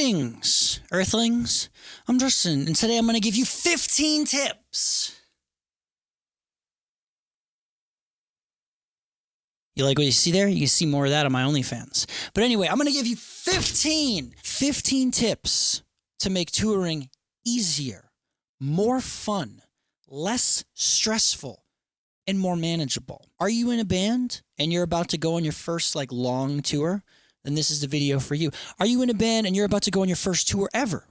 Greetings, Earthlings. I'm Justin, and today I'm going to give you 15 tips. You like what you see there? You can see more of that on my OnlyFans. But anyway, I'm going to give you 15 tips to make touring easier, more fun, less stressful, and more manageable. Are you in a band and you're about to go on your first long tour? Then this is the video for you. Are you in a band and you're about to go on your first tour ever?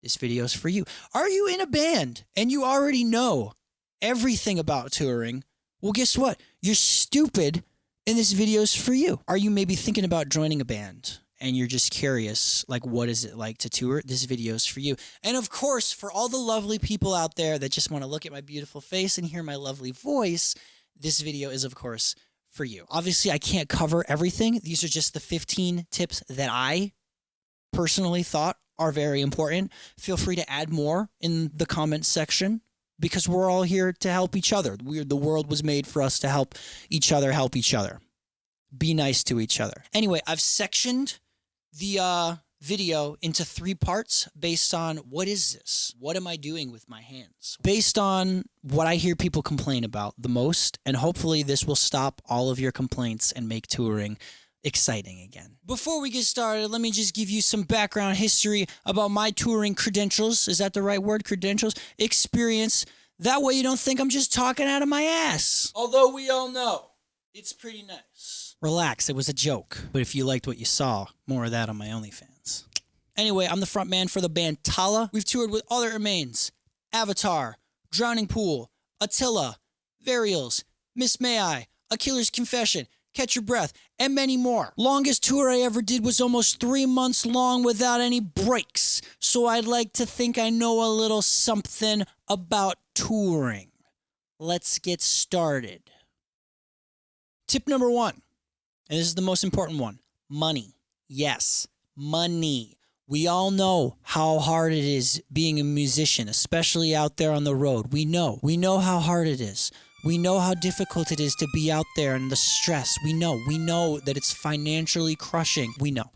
This video is for you. Are you in a band and you already know everything about touring? Well, guess what? You're stupid and this video is for you. Are you maybe thinking about joining a band and you're just curious, what is it like to tour? This video is for you. And of course, for all the lovely people out there that just want to look at my beautiful face and hear my lovely voice, this video is, of course, for you. Obviously, I can't cover everything. These are just the 15 tips that I personally thought are very important. Feel free to add more in the comments section because we're all here to help each other. The world was made for us to help each other help each other. Be nice to each other. Anyway, I've sectioned the video into 3 parts based on what is this? What am I doing with my hands? Based on what I hear people complain about the most, and hopefully this will stop all of your complaints and make touring exciting again. Before we get started, let me just give you some background history about my touring credentials. Is that the right word? Credentials? Experience. That way you don't think I'm just talking out of my ass. Although we all know it's pretty nice. Relax, it was a joke. But if you liked what you saw, more of that on my OnlyFans. Anyway, I'm the front man for the band Tala. We've toured with All That Remains, Avatar, Drowning Pool, Attila, Varials, Miss May I, A Killer's Confession, Catch Your Breath, and many more. Longest tour I ever did was almost 3 months long without any breaks. So I'd like to think I know a little something about touring. Let's get started. Tip number 1, and this is the most important one, money. Yes, money. We all know how hard it is being a musician, especially out there on the road. We know how hard it is. We know how difficult it is to be out there and the stress. We know that it's financially crushing. We know.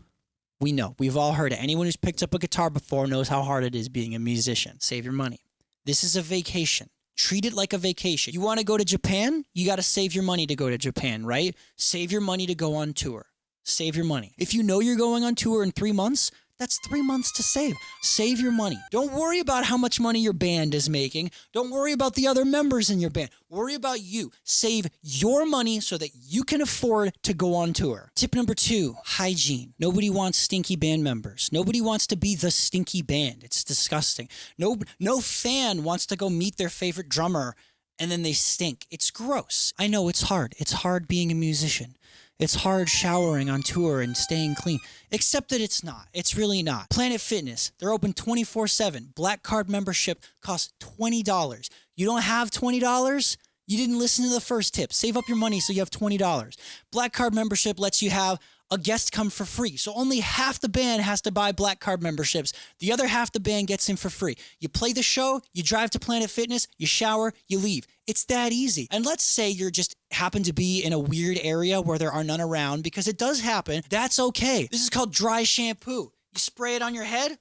We've all heard it. Anyone who's picked up a guitar before knows how hard it is being a musician. Save your money. This is a vacation. Treat it like a vacation. You want to go to Japan? You got to save your money to go to Japan, right? Save your money to go on tour. Save your money. If you know you're going on tour in 3 months, that's 3 months to save. Save your money. Don't worry about how much money your band is making. Don't worry about the other members in your band. Worry about you. Save your money so that you can afford to go on tour. Tip number 2, hygiene. Nobody wants stinky band members. Nobody wants to be the stinky band. It's disgusting. No fan wants to go meet their favorite drummer and then they stink. It's gross. I know it's hard. It's hard being a musician. It's hard showering on tour and staying clean, except that it's not. It's really not. Planet Fitness, they're open 24/7. Black Card membership costs $20. You don't have $20? You didn't listen to the first tip. Save up your money so you have $20. Black Card membership lets you have a guest come for free. So only half the band has to buy Black Card memberships. The other half the band gets in for free. You play the show, you drive to Planet Fitness, you shower, you leave. It's that easy. And let's say you're just happen to be in a weird area where there are none around, because it does happen. That's okay. This is called dry shampoo. You spray it on your head,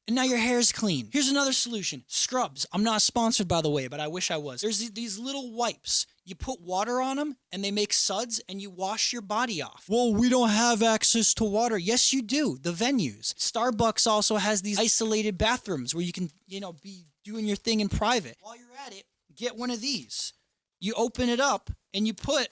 and now your hair's clean. Here's another solution. Scrubs. I'm not sponsored, by the way, but I wish I was. There's these little wipes. You put water on them, and they make suds, and you wash your body off. Well, we don't have access to water. Yes, you do. The venues. Starbucks also has these isolated bathrooms where you can, be doing your thing in private. While you're at it, get one of these. You open it up, and you put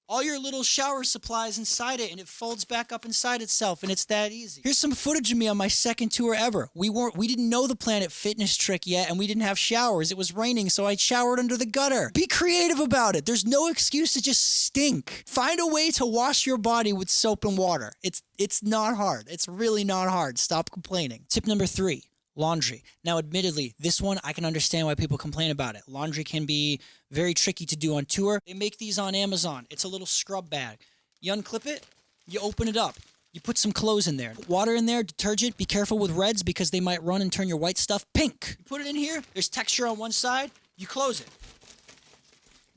all your little shower supplies inside it, and it folds back up inside itself, and it's that easy. Here's some footage of me on my second tour ever. We didn't know the Planet Fitness trick yet, and we didn't have showers. It was raining, so I showered under the gutter. Be creative about it. There's no excuse to just stink. Find a way to wash your body with soap and water. It's not hard. It's really not hard. Stop complaining. Tip number 3. Laundry. Now, admittedly, this one, I can understand why people complain about it. Laundry can be very tricky to do on tour. They make these on Amazon. It's a little scrub bag. You unclip it, you open it up. You put some clothes in there. Water in there, detergent. Be careful with reds because they might run and turn your white stuff pink. You put it in here. There's texture on one side. You close it.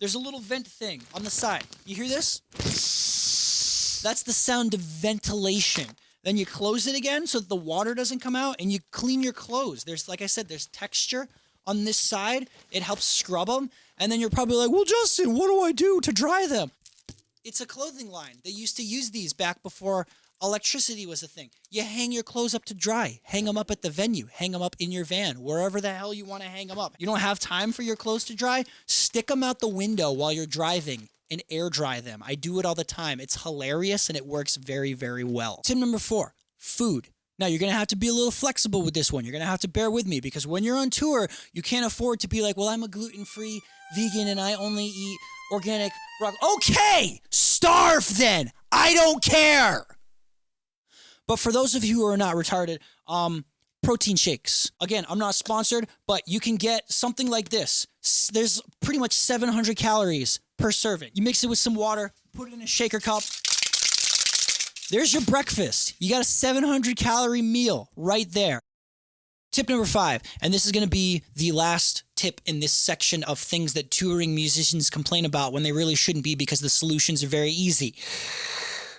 There's a little vent thing on the side. You hear this? That's the sound of ventilation. then you close it again so that the water doesn't come out, and you clean your clothes. There's, like I said, there's texture on this side. It helps scrub them. And then you're probably like, well, Justin, what do I do to dry them? It's a clothing line. They used to use these back before electricity was a thing. You hang your clothes up to dry. Hang them up at the venue. Hang them up in your van, wherever the hell you want to hang them up. You don't have time for your clothes to dry? Stick them out the window while you're driving and air dry them. I do it all the time. It's hilarious, and it works very, very well. Tip number 4, food. Now, you're going to have to be a little flexible with this one. You're going to have to bear with me, because when you're on tour, you can't afford to be like, well, I'm a gluten-free vegan and I only eat organic rock. Okay, starve then. I don't care. But for those of you who are not retarded, protein shakes. Again, I'm not sponsored, but you can get something like this. There's pretty much 700 calories per serving. You mix it with some water, put it in a shaker cup. There's your breakfast. You got a 700 calorie meal right there. Tip number 5, and this is going to be the last tip in this section of things that touring musicians complain about when they really shouldn't be, because the solutions are very easy.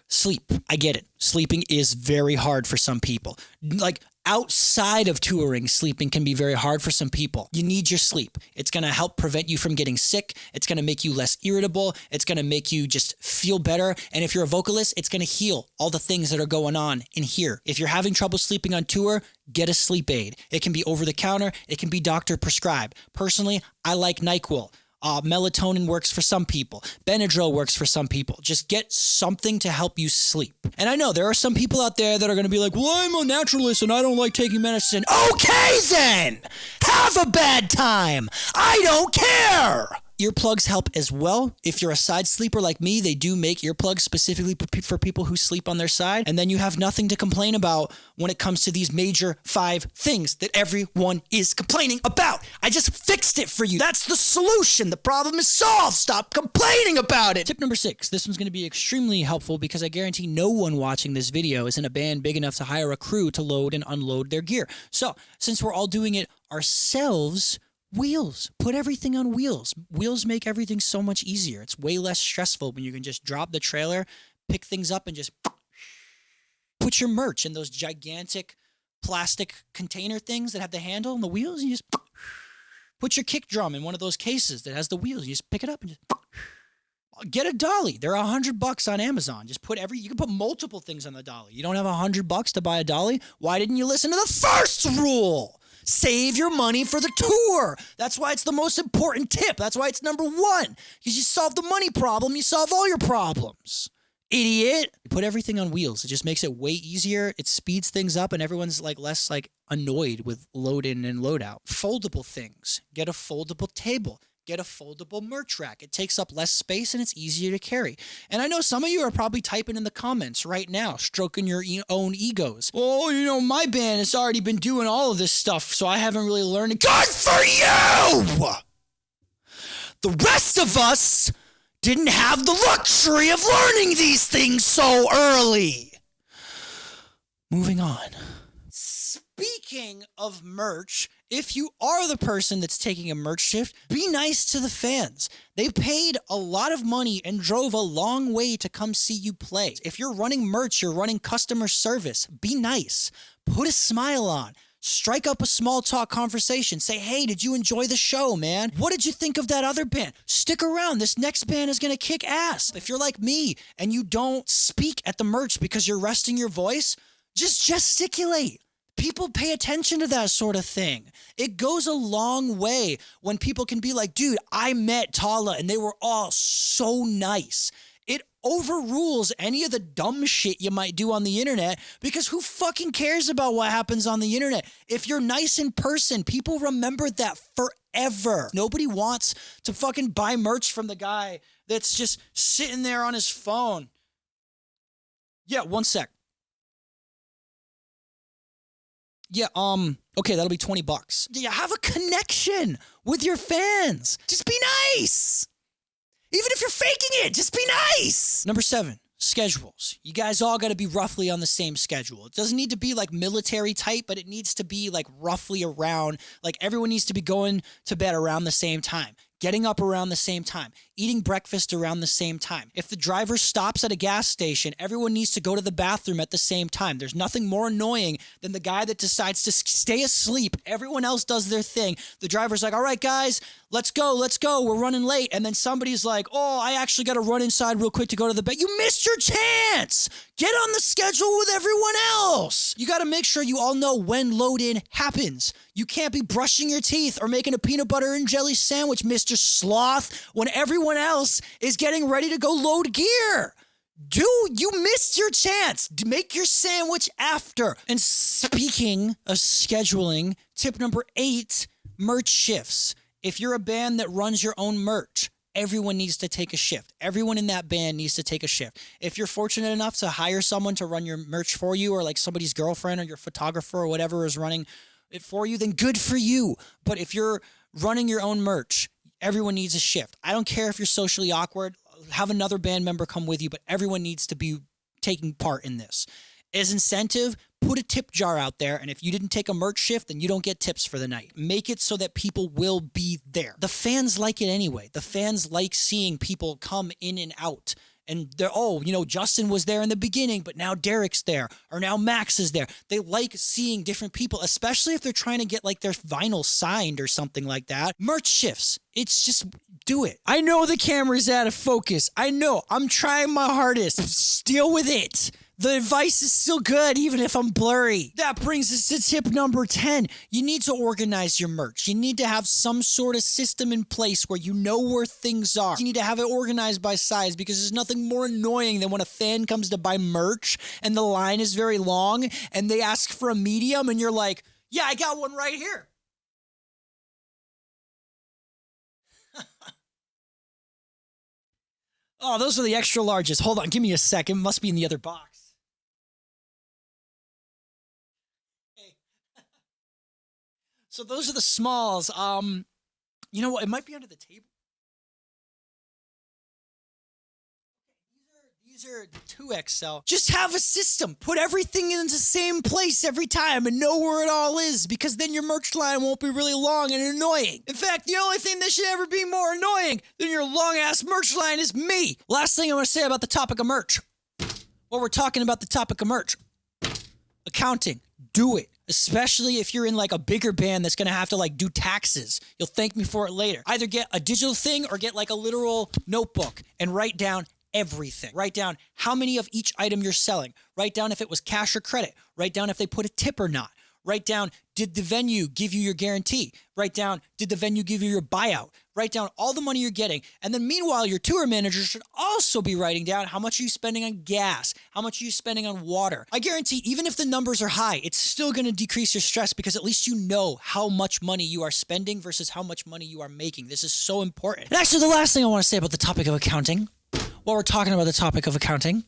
Sleep. I get it. Sleeping is very hard for some people. Like, outside of touring, sleeping can be very hard for some people. You need your sleep. It's going to help prevent you from getting sick. It's going to make you less irritable. It's going to make you just feel better. And if you're a vocalist, it's going to heal all the things that are going on in here. If you're having trouble sleeping on tour, get a sleep aid. It can be over the counter. It can be doctor prescribed. Personally, I like NyQuil. Melatonin works for some people. Benadryl works for some people. Just get something to help you sleep. And I know there are some people out there that are going to be like, well, I'm a naturalist and I don't like taking medicine. Okay, then. Have a bad time. I don't care. Earplugs help as well. If you're a side sleeper like me, they do make earplugs specifically for people who sleep on their side. And then you have nothing to complain about when it comes to these major 5 things that everyone is complaining about. I just fixed it for you. That's the solution. The problem is solved. Stop complaining about it. Tip number 6. This one's going to be extremely helpful, because I guarantee no one watching this video is in a band big enough to hire a crew to load and unload their gear. So since we're all doing it ourselves, wheels. Put everything on wheels. Wheels make everything so much easier. It's way less stressful when you can just drop the trailer, pick things up, and just put your merch in those gigantic plastic container things that have the handle and the wheels, and you just put your kick drum in one of those cases that has the wheels. You just pick it up and just get a dolly. They're $100 on Amazon. Just put you can put multiple things on the dolly. You don't have $100 to buy a dolly? Why didn't you listen to the first rule? Save your money for the tour. That's why it's the most important tip. That's why it's number 1. Because you solve the money problem, you solve all your problems. Idiot. You put everything on wheels. It just makes it way easier. It speeds things up, and everyone's less annoyed with load in and load out. Foldable things. Get a foldable table. Get a foldable merch rack. It takes up less space and it's easier to carry. And I know some of you are probably typing in the comments right now, stroking your own egos. Oh, my band has already been doing all of this stuff, so I haven't really learned it. Good for you! The rest of us didn't have the luxury of learning these things so early. Moving on. Speaking of merch, if you are the person that's taking a merch shift, be nice to the fans. They paid a lot of money and drove a long way to come see you play. If you're running merch, you're running customer service, be nice. Put a smile on. Strike up a small talk conversation. Say, hey, did you enjoy the show, man? What did you think of that other band? Stick around. This next band is going to kick ass. If you're like me and you don't speak at the merch because you're resting your voice, just gesticulate. People pay attention to that sort of thing. It goes a long way when people can be like, dude, I met Tala and they were all so nice. It overrules any of the dumb shit you might do on the internet, because who fucking cares about what happens on the internet? If you're nice in person, people remember that forever. Nobody wants to fucking buy merch from the guy that's just sitting there on his phone. Yeah, one sec. Yeah, okay, that'll be $20. Do you have a connection with your fans? Just be nice. Even if you're faking it, just be nice. Number 7, schedules. You guys all got to be roughly on the same schedule. It doesn't need to be military type, but it needs to be roughly around, everyone needs to be going to bed around the same time. getting up around the same time, eating breakfast around the same time. If the driver stops at a gas station, everyone needs to go to the bathroom at the same time. There's nothing more annoying than the guy that decides to stay asleep. Everyone else does their thing. The driver's like, all right, guys, let's go. We're running late. And then somebody's like, oh, I actually got to run inside real quick to go to the bed. You missed your chance. Get on the schedule with everyone else. You got to make sure you all know when load in happens. You can't be brushing your teeth or making a peanut butter and jelly sandwich, Mr. Sloth, when everyone else is getting ready to go load gear. You missed your chance. Make your sandwich after. And speaking of scheduling, tip number 8, merch shifts. If you're a band that runs your own merch, everyone needs to take a shift. Everyone in that band needs to take a shift. If you're fortunate enough to hire someone to run your merch for you, or like somebody's girlfriend or your photographer or whatever is running it for you, then good for you. But if you're running your own merch, everyone needs a shift. I don't care if you're socially awkward. Have another band member come with you, but everyone needs to be taking part in this. As incentive, put a tip jar out there, and if you didn't take a merch shift, then you don't get tips for the night. Make it so that people will be there. The fans like it anyway. The fans like seeing people come in and out. And they're, Justin was there in the beginning, but now Derek's there, or now Max is there. They like seeing different people, especially if they're trying to get like their vinyl signed or something like that. Merch shifts. It's just do it. I know the camera's out of focus. I know. I'm trying my hardest. Deal with it. The advice is still good, even if I'm blurry. That brings us to tip number 10. You need to organize your merch. You need to have some sort of system in place where you know where things are. You need to have it organized by size, because there's nothing more annoying than when a fan comes to buy merch and the line is very long and they ask for a medium and you're like, yeah, I got one right here. Oh, those are the extra larges. Hold on, give me a second. Must be in the other box. So those are the smalls. You know what? It might be under the table. These are 2XL. Just have a system. Put everything in the same place every time and know where it all is, because then your merch line won't be really long and annoying. In fact, the only thing that should ever be more annoying than your long-ass merch line is me. Last thing I want to say about the topic of merch. While we're talking about the topic of merch, accounting. Do it. Especially if you're in like a bigger band that's going to have to like do taxes. You'll thank me for it later. Either get a digital thing or get like a literal notebook and write down everything. Write down how many of each item you're selling. Write down if it was cash or credit. Write down if they put a tip or not. Write down, did the venue give you your guarantee? Write down, did the venue give you your buyout? Write down all the money you're getting. And then meanwhile, your tour manager should also be writing down how much are you spending on gas? How much are you spending on water? I guarantee even if the numbers are high, it's still going to decrease your stress, because at least you know how much money you are spending versus how much money you are making. This is so important. And actually, the last thing I want to say about the topic of accounting, while we're talking about the topic of accounting,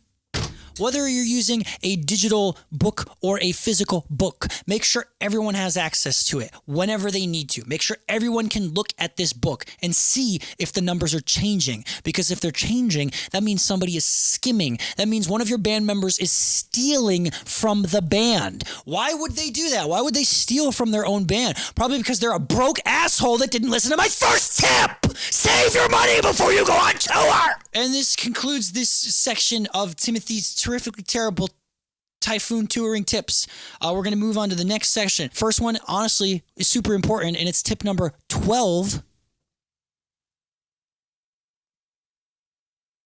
whether you're using a digital book or a physical book, make sure everyone has access to it whenever they need to. Make sure everyone can look at this book and see if the numbers are changing. Because if they're changing, that means somebody is skimming. That means one of your band members is stealing from the band. Why would they do that? Why would they steal from their own band? Probably because they're a broke asshole that didn't listen to my first tip. Save your money before you go on tour. And this concludes this section of Timothy's terrifically terrible typhoon touring tips. We're going to move on to the next section. First one, honestly, is super important, and it's tip number 12.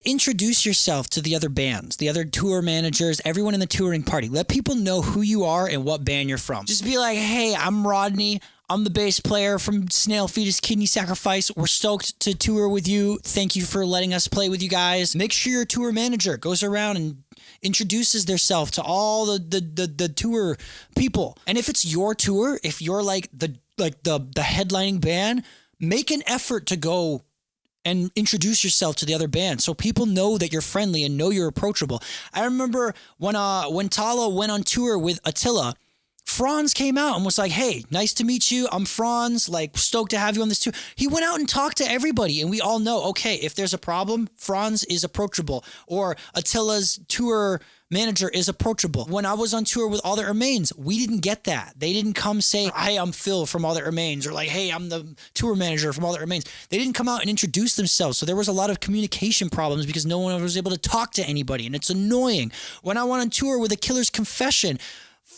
Introduce yourself to the other bands, the other tour managers, everyone in the touring party. Let people know who you are and what band you're from. Just be like, hey, I'm Rodney. I'm the bass player from Snail Fetus Kidney Sacrifice. We're stoked to tour with you. Thank you for letting us play with you guys. Make sure your tour manager goes around and introduces themselves to all the tour people. And if it's your tour, if you're like the headlining band, make an effort to go and introduce yourself to the other band so people know that you're friendly and know you're approachable. I remember when Tala went on tour with Attila, Franz came out and was like, hey, nice to meet you. I'm Franz, like stoked to have you on this tour. He went out and talked to everybody, and we all know, okay, if there's a problem, Franz is approachable, or Attila's tour manager is approachable. When I was on tour with All That Remains, we didn't get that. They didn't come say, "Hi, I'm Phil from All That Remains," or like, "Hey, I'm the tour manager from All That Remains." They didn't come out and introduce themselves. So there was a lot of communication problems because no one was able to talk to anybody, and it's annoying. When I went on tour with The Killer's Confession,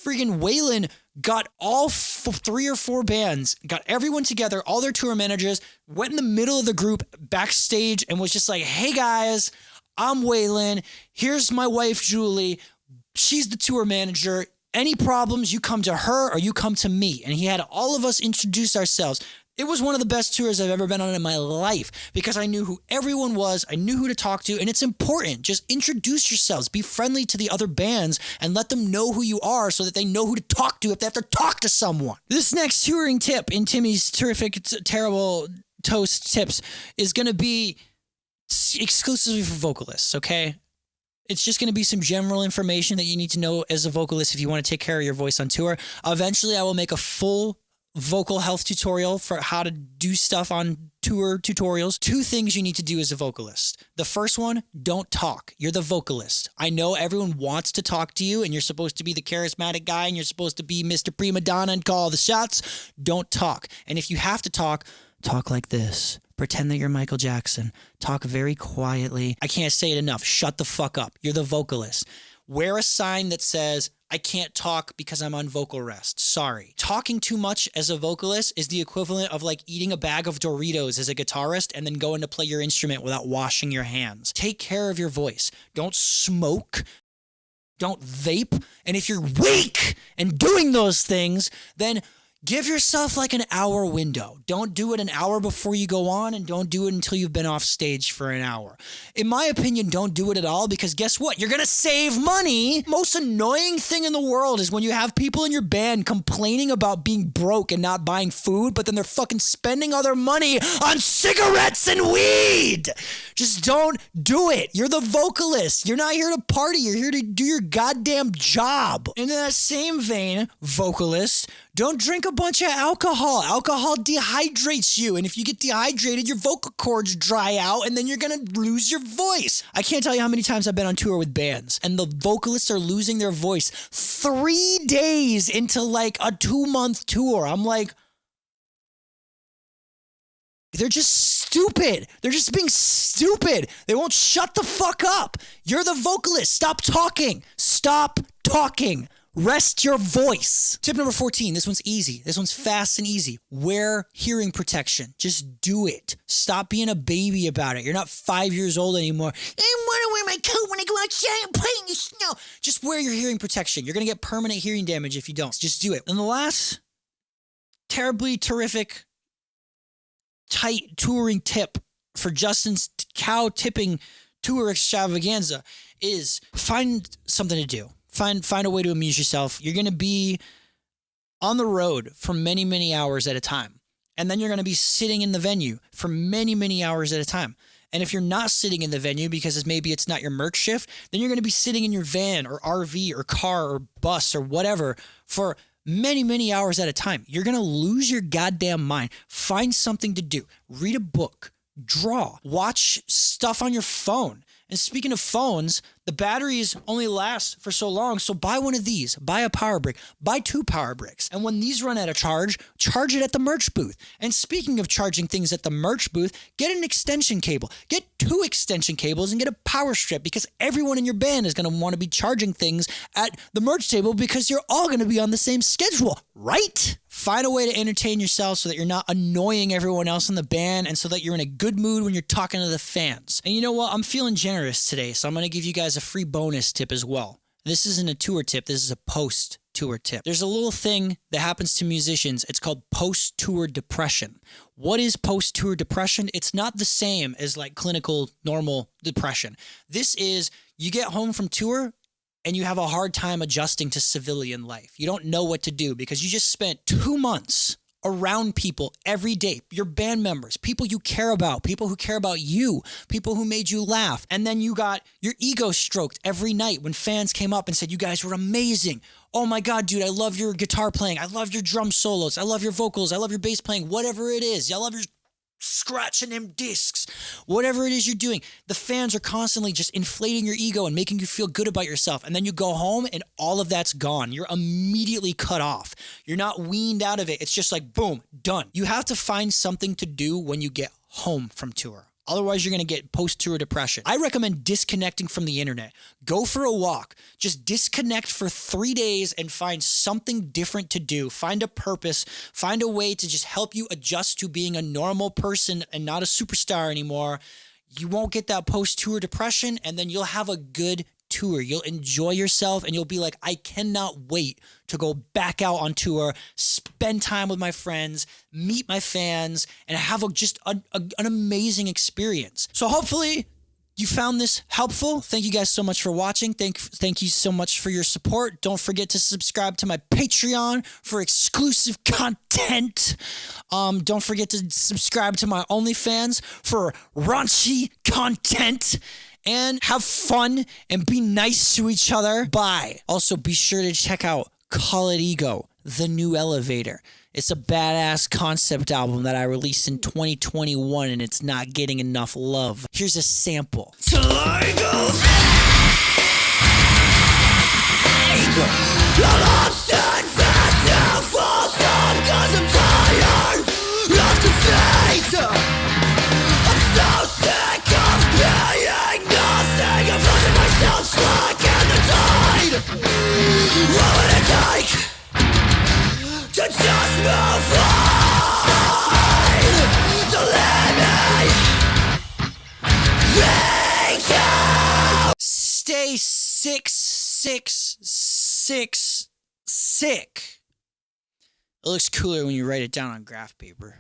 freaking Waylon got all 3 or 4 bands, got everyone together, all their tour managers, went in the middle of the group backstage and was just like, "Hey guys, I'm Waylon. Here's my wife, Julie. She's the tour manager. Any problems, you come to her or you come to me." And he had all of us introduce ourselves. It was one of the best tours I've ever been on in my life because I knew who everyone was. I knew who to talk to, and it's important. Just introduce yourselves. Be friendly to the other bands and let them know who you are so that they know who to talk to if they have to talk to someone. This next touring tip in Timmy's terrific, terrible toast tips is going to be exclusively for vocalists, okay? It's just going to be some general information that you need to know as a vocalist if you want to take care of your voice on tour. Eventually, I will make a full vocal health tutorial for how to do stuff on tour tutorials. 2 things you need to do as a vocalist. The first one, don't talk. You're the vocalist. I know everyone wants to talk to you and you're supposed to be the charismatic guy and you're supposed to be Mr. Prima Donna and call the shots. Don't talk. And if you have to talk like this. Pretend that you're Michael Jackson. Talk very quietly. I can't say it enough. Shut the fuck up. You're the vocalist. Wear a sign that says, "I can't talk because I'm on vocal rest." Sorry. Talking too much as a vocalist is the equivalent of like eating a bag of Doritos as a guitarist and then going to play your instrument without washing your hands. Take care of your voice. Don't smoke. Don't vape. And if you're weak and doing those things, then give yourself like an hour window. Don't do it an hour before you go on, and don't do it until you've been off stage for an hour. In my opinion, don't do it at all because guess what? You're going to save money. Most annoying thing in the world is when you have people in your band complaining about being broke and not buying food, but then they're fucking spending all their money on cigarettes and weed. Just don't do it. You're the vocalist. You're not here to party. You're here to do your goddamn job. And in that same vein, vocalist, don't drink a bunch of alcohol. Alcohol dehydrates you. And if you get dehydrated, your vocal cords dry out and then you're going to lose your voice. I can't tell you how many times I've been on tour with bands and the vocalists are losing their voice 3 days into like a 2-month tour. I'm like, they're just stupid. They're just being stupid. They won't shut the fuck up. You're the vocalist. Stop talking. Stop talking. Rest your voice. Tip number 14. This one's easy. This one's fast and easy. Wear hearing protection. Just do it. Stop being a baby about it. You're not 5 years old anymore. I want to wear my coat when I go outside and play in the snow. Just wear your hearing protection. You're going to get permanent hearing damage if you don't. Just do it. And the last terribly terrific, tight touring tip for Justin's cow tipping tour extravaganza is find something to do. Find a way to amuse yourself. You're going to be on the road for many, many hours at a time. And then you're going to be sitting in the venue for many, many hours at a time. And if you're not sitting in the venue because maybe it's not your merch shift, then you're going to be sitting in your van or RV or car or bus or whatever for many, many hours at a time. You're going to lose your goddamn mind. Find something to do. Read a book. Draw. Watch stuff on your phone. And speaking of phones, the batteries only last for so long. So buy one of these. Buy a power brick. Buy 2 power bricks. And when these run out of charge it at the merch booth. And speaking of charging things at the merch booth, get an extension cable. Get 2 extension cables and get a power strip because everyone in your band is going to want to be charging things at the merch table because you're all going to be on the same schedule, right? Find a way to entertain yourself so that you're not annoying everyone else in the band and so that you're in a good mood when you're talking to the fans. And you know what? I'm feeling generous today, so I'm going to give you guys a free bonus tip as well. This isn't a tour tip. This is a post-tour tip. There's a little thing that happens to musicians. It's called post-tour depression. What is post-tour depression? It's not the same as like clinical, normal depression. This is you get home from tour and you have a hard time adjusting to civilian life. You don't know what to do because you just spent 2 months around people every day, your band members, people you care about, people who care about you, people who made you laugh. And then you got your ego stroked every night when fans came up and said, "You guys were amazing. Oh my God, dude, I love your guitar playing. I love your drum solos. I love your vocals. I love your bass playing, whatever it is. I love your scratching them discs, whatever it is you're doing. The fans are constantly just inflating your ego and making you feel good about yourself. And then you go home and all of that's gone. You're immediately cut off. You're not weaned out of it. It's just like, boom, done. You have to find something to do when you get home from tour. Otherwise, you're going to get post-tour depression. I recommend disconnecting from the internet. Go for a walk. Just disconnect for 3 days and find something different to do. Find a purpose. Find a way to just help you adjust to being a normal person and not a superstar anymore. You won't get that post-tour depression, and then you'll have a good tour. You'll enjoy yourself, and you'll be like, I cannot wait to go back out on tour, spend time with my friends, meet my fans, and have an amazing experience. So hopefully you found this helpful. Thank you guys so much for watching. Thank you so much for your support. Don't forget to subscribe to my Patreon for exclusive content. Don't forget to subscribe to my OnlyFans for raunchy content. And have fun and be nice to each other. Bye. Also, be sure to check out Call It Ego, The New Elevator. It's a badass concept album that I released in 2021, and it's not getting enough love. Here's a sample. Till I go Stay sick. It looks cooler when you write it down on graph paper.